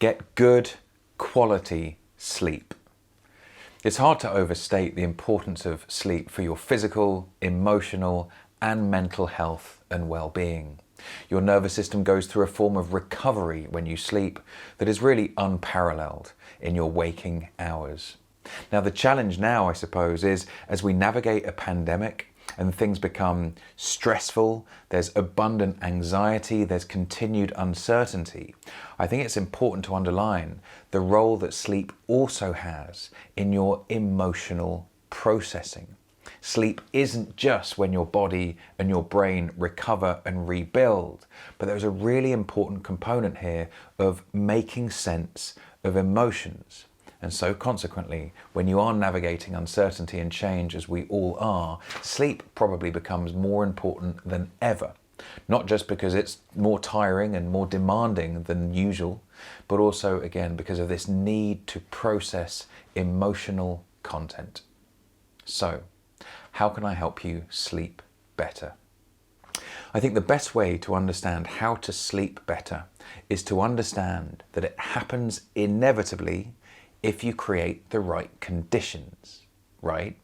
Get good quality sleep. It's hard to overstate the importance of sleep for your physical, emotional, and mental health and well-being. Your nervous system goes through a form of recovery when you sleep that is really unparalleled in your waking hours. Now, the challenge now, I suppose, is as we navigate a pandemic and things become stressful, there's abundant anxiety, there's continued uncertainty. I think it's important to underline the role that sleep also has in your emotional processing. Sleep isn't just when your body and your brain recover and rebuild, but there's a really important component here of making sense of emotions. And so consequently, when you are navigating uncertainty and change, as we all are, sleep probably becomes more important than ever. Not just because it's more tiring and more demanding than usual, but also, again, because of this need to process emotional content. So, how can I help you sleep better? I think the best way to understand how to sleep better is to understand that it happens inevitably if you create the right conditions, right?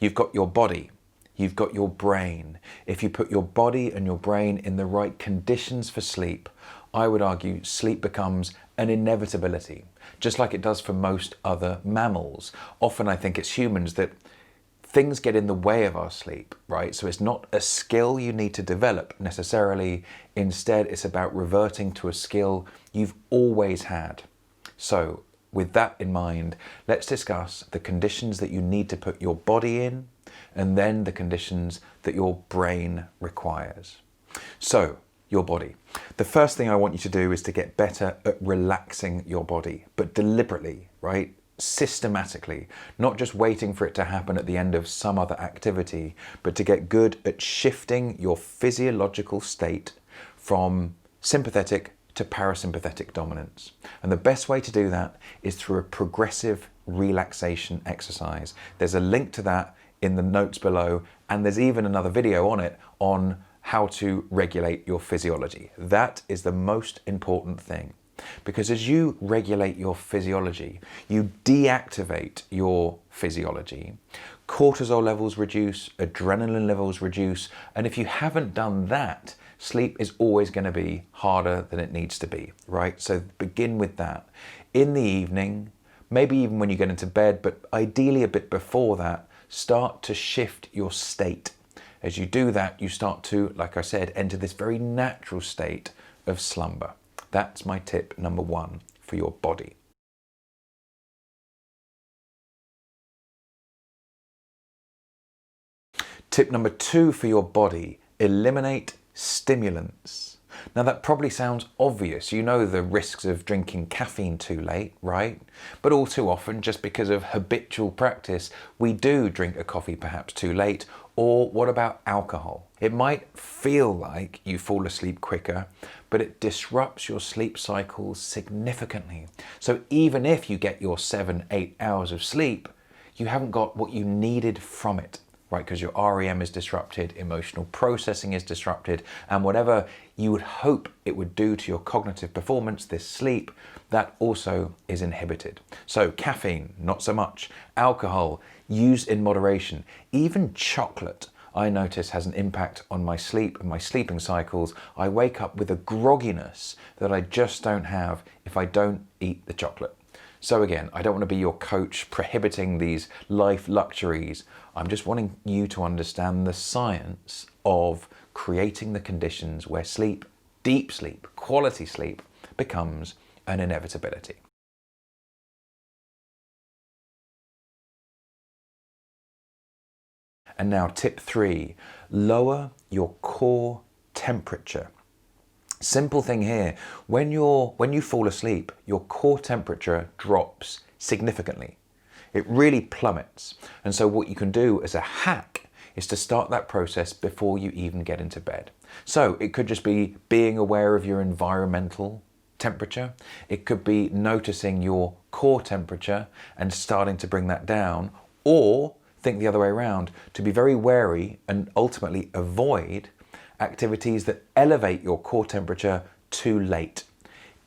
You've got your body, you've got your brain. If you put your body and your brain in the right conditions for sleep, I would argue sleep becomes an inevitability, just like it does for most other mammals. Often I think it's humans that things get in the way of our sleep, right? So it's not a skill you need to develop necessarily. Instead, it's about reverting to a skill you've always had. So with that in mind, let's discuss the conditions that you need to put your body in, and then the conditions that your brain requires. So, your body. The first thing I want you to do is to get better at relaxing your body, but deliberately, right? Systematically, not just waiting for it to happen at the end of some other activity, but to get good at shifting your physiological state from sympathetic to parasympathetic dominance. And the best way to do that is through a progressive relaxation exercise. There's a link to that in the notes below, and there's even another video on it on how to regulate your physiology. That is the most important thing, because as you regulate your physiology, you deactivate your physiology. Cortisol levels reduce, adrenaline levels reduce, and if you haven't done that, sleep is always going to be harder than it needs to be, right? So begin with that. In the evening, maybe even when you get into bed, but ideally a bit before that, start to shift your state. As you do that, you start to, like I said, enter this very natural state of slumber. That's my tip number one for your body. Tip number two for your body, eliminate stimulants. Now that probably sounds obvious. You know the risks of drinking caffeine too late, right? But all too often, just because of habitual practice, we do drink a coffee perhaps too late. Or what about alcohol? It might feel like you fall asleep quicker, but it disrupts your sleep cycles significantly. So even if you get your 7-8 hours of sleep, you haven't got what you needed from it. Right, because your REM is disrupted, emotional processing is disrupted, and whatever you would hope it would do to your cognitive performance, this sleep, that also is inhibited. So caffeine, not so much. Alcohol, used in moderation. Even chocolate, I notice, has an impact on my sleep and my sleeping cycles. I wake up with a grogginess that I just don't have if I don't eat the chocolate. So again, I don't want to be your coach prohibiting these life luxuries. I'm just wanting you to understand the science of creating the conditions where sleep, deep sleep, quality sleep, becomes an inevitability. And now tip 3, lower your core temperature. Simple thing here, when you fall asleep, your core temperature drops significantly. It really plummets. And so what you can do as a hack is to start that process before you even get into bed. So it could just be being aware of your environmental temperature. It could be noticing your core temperature and starting to bring that down, or think the other way around, to be very wary and ultimately avoid activities that elevate your core temperature too late.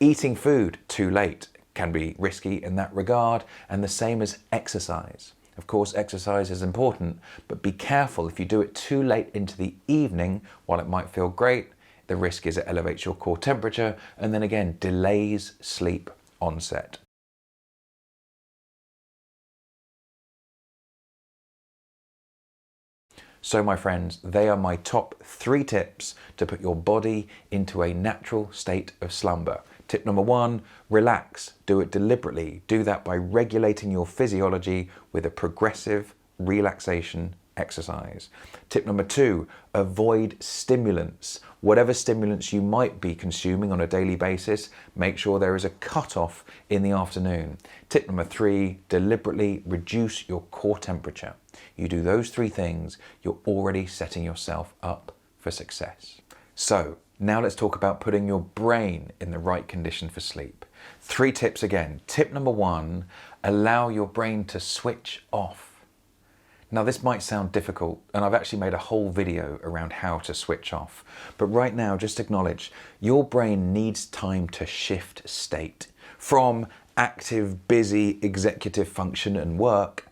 Eating food too late can be risky in that regard, and the same as exercise. Of course, exercise is important, but be careful if you do it too late into the evening. While it might feel great, the risk is it elevates your core temperature and then again delays sleep onset. So my friends, they are my top 3 tips to put your body into a natural state of slumber. Tip number 1, relax. Do it deliberately. Do that by regulating your physiology with a progressive relaxation exercise. Tip number 2, avoid stimulants. Whatever stimulants you might be consuming on a daily basis, make sure there is a cutoff in the afternoon. Tip number 3, deliberately reduce your core temperature. You do those 3 things, you're already setting yourself up for success. So now let's talk about putting your brain in the right condition for sleep. 3 tips again. Tip number 1, allow your brain to switch off. Now this might sound difficult, and I've actually made a whole video around how to switch off. But right now, just acknowledge your brain needs time to shift state from active, busy executive function and work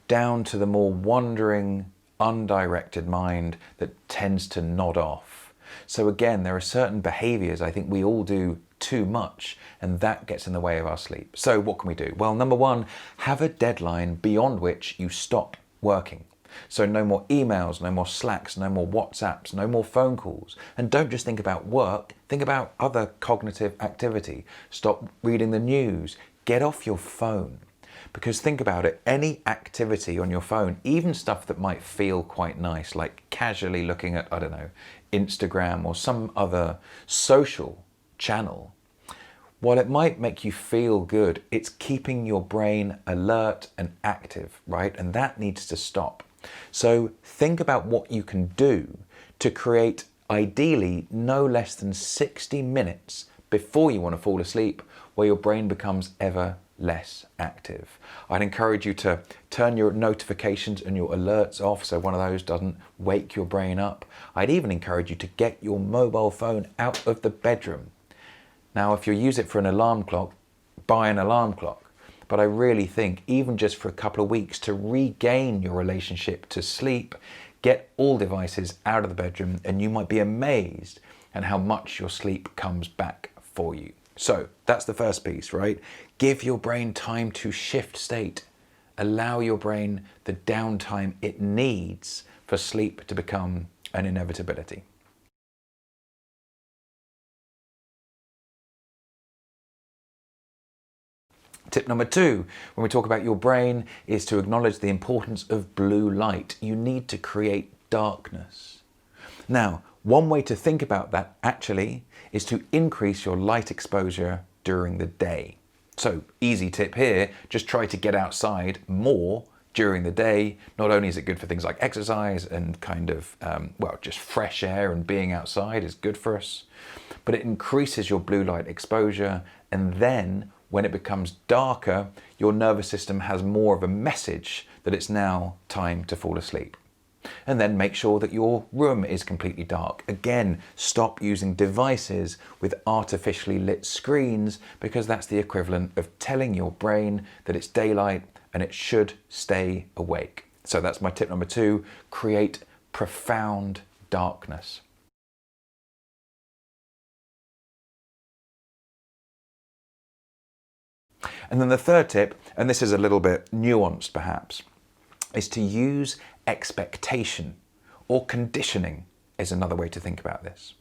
down to the more wandering, undirected mind that tends to nod off. So again, there are certain behaviors I think we all do too much, and that gets in the way of our sleep. So what can we do? Well, number 1, have a deadline beyond which you stop working. So no more emails, no more Slacks, no more WhatsApps, no more phone calls. And don't just think about work, think about other cognitive activity. Stop reading the news, get off your phone. Because think about it, any activity on your phone, even stuff that might feel quite nice, like casually looking at, I don't know, Instagram or some other social channel, while it might make you feel good, it's keeping your brain alert and active, right? And that needs to stop. So think about what you can do to create, ideally, no less than 60 minutes before you want to fall asleep, where your brain becomes ever less active. I'd encourage you to turn your notifications and your alerts off so one of those doesn't wake your brain up. I'd even encourage you to get your mobile phone out of the bedroom. Now, if you use it for an alarm clock, buy an alarm clock. But I really think even just for a couple of weeks to regain your relationship to sleep, get all devices out of the bedroom, and you might be amazed at how much your sleep comes back for you. So that's the first piece, right? Give your brain time to shift state. Allow your brain the downtime it needs for sleep to become an inevitability. Tip number 2, when we talk about your brain, is to acknowledge the importance of blue light. You need to create darkness. Now, one way to think about that actually is to increase your light exposure during the day. So, easy tip here, just try to get outside more during the day. Not only is it good for things like exercise and kind of, just fresh air and being outside is good for us, but it increases your blue light exposure, and then when it becomes darker, your nervous system has more of a message that it's now time to fall asleep. And then make sure that your room is completely dark. Again, stop using devices with artificially lit screens, because that's the equivalent of telling your brain that it's daylight and it should stay awake. So that's my tip number 2, create profound darkness. And then the third tip, and this is a little bit nuanced perhaps, is to use expectation, or conditioning is another way to think about this.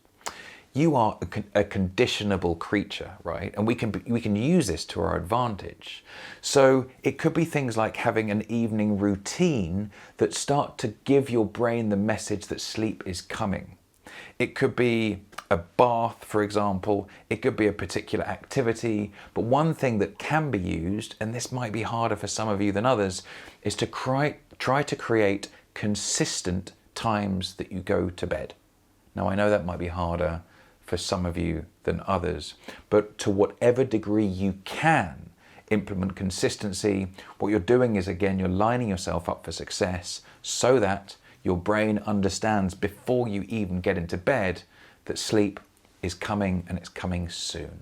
You are a conditionable creature, right? And we can use this to our advantage. So it could be things like having an evening routine that start to give your brain the message that sleep is coming. It could be a bath, for example. It could be a particular activity. But one thing that can be used, and this might be harder for some of you than others, is to try to create consistent times that you go to bed. Now, I know that might be harder for some of you than others, but to whatever degree you can implement consistency, what you're doing is, again, you're lining yourself up for success so that your brain understands before you even get into bed that sleep is coming, and it's coming soon.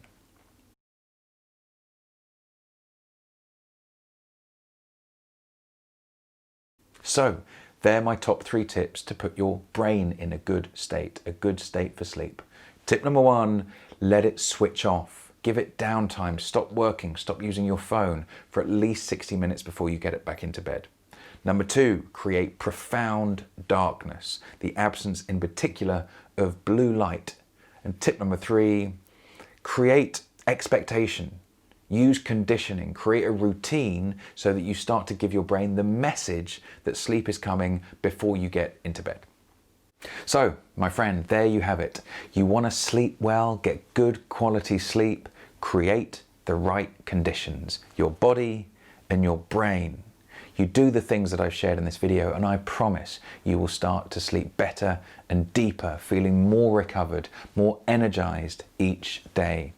So they're my top 3 tips to put your brain in a good state for sleep. Tip number 1, let it switch off. Give it downtime, stop working, stop using your phone for at least 60 minutes before you get it back into bed. Number 2, create profound darkness, the absence in particular of blue light. And tip number 3, create expectation. Use conditioning, create a routine so that you start to give your brain the message that sleep is coming before you get into bed. So, my friend, there you have it. You want to sleep well, get good quality sleep, create the right conditions, your body and your brain. You do the things that I've shared in this video and I promise you will start to sleep better and deeper, feeling more recovered, more energized each day.